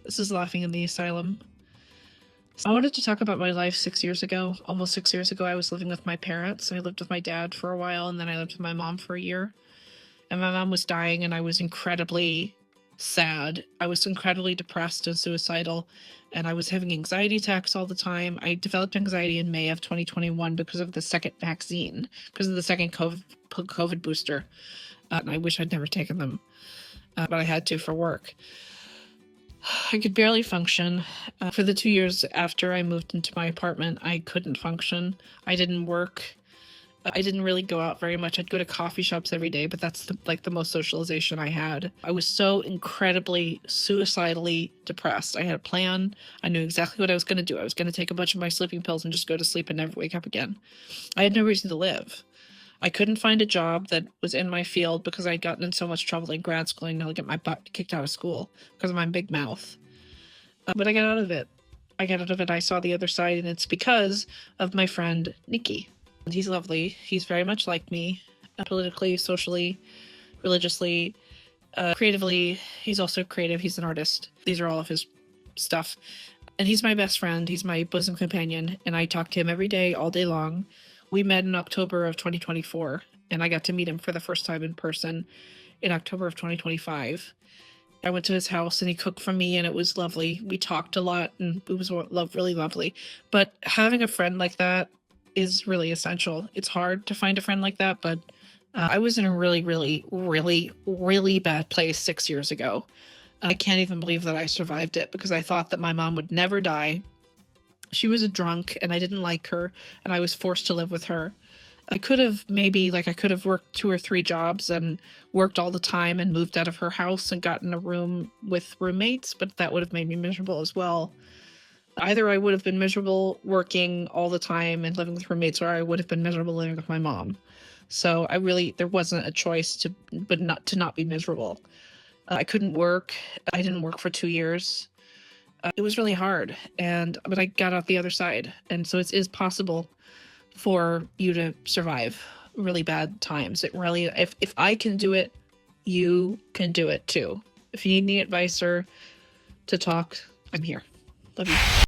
This is Laughing in the Asylum. So I wanted to talk about my life 6 years ago. Almost 6 years ago, I was living with my parents. I lived with my dad for a while, and then I lived with my mom for a year. And my mom was dying, and I was incredibly sad. I was incredibly depressed and suicidal, and I was having anxiety attacks all the time. I developed anxiety in May of 2021 because of the second vaccine, because of the second COVID booster. And I wish I'd never taken them, but I had to for work. I could barely function. For the 2 years after I moved into my apartment, I couldn't function. I didn't work. I didn't really go out very much. I'd go to coffee shops every day, but that's the most socialization I had. I was so incredibly suicidally depressed. I had a plan. I knew exactly what I was going to do. I was going to take a bunch of my sleeping pills and just go to sleep and never wake up again. I had no reason to live. I couldn't find a job that was in my field because I'd gotten in so much trouble in grad school and nearly get my butt kicked out of school because of my big mouth. But I got out of it. I saw the other side, and it's because of my friend Nicky. He's lovely. He's very much like me, politically, socially, religiously, creatively. He's also creative. He's an artist. These are all of his stuff. And he's my best friend. He's my bosom companion. And I talk to him every day, all day long. We met in October of 2024, and I got to meet him for the first time in person in October of 2025. I went to his house, and he cooked for me, and it was lovely. We talked a lot, and it was really lovely. But having a friend like that is really essential. It's hard to find a friend like that, but I was in a really bad place 6 years ago. I can't even believe that I survived it because I thought that my mom would never die. She was a drunk, and I didn't like her, and I was forced to live with her. I could have worked 2 or 3 jobs and worked all the time and moved out of her house and gotten a room with roommates, but that would have made me miserable as well. Either I would have been miserable working all the time and living with roommates, or I would have been miserable living with my mom. So there wasn't a choice to not be miserable. I couldn't work. I didn't work for 2 years. It was really hard, but I got out the other side. And so it is possible for you to survive really bad times. It really, if I can do it, you can do it too. If you need any advice or to talk, I'm here. Love you.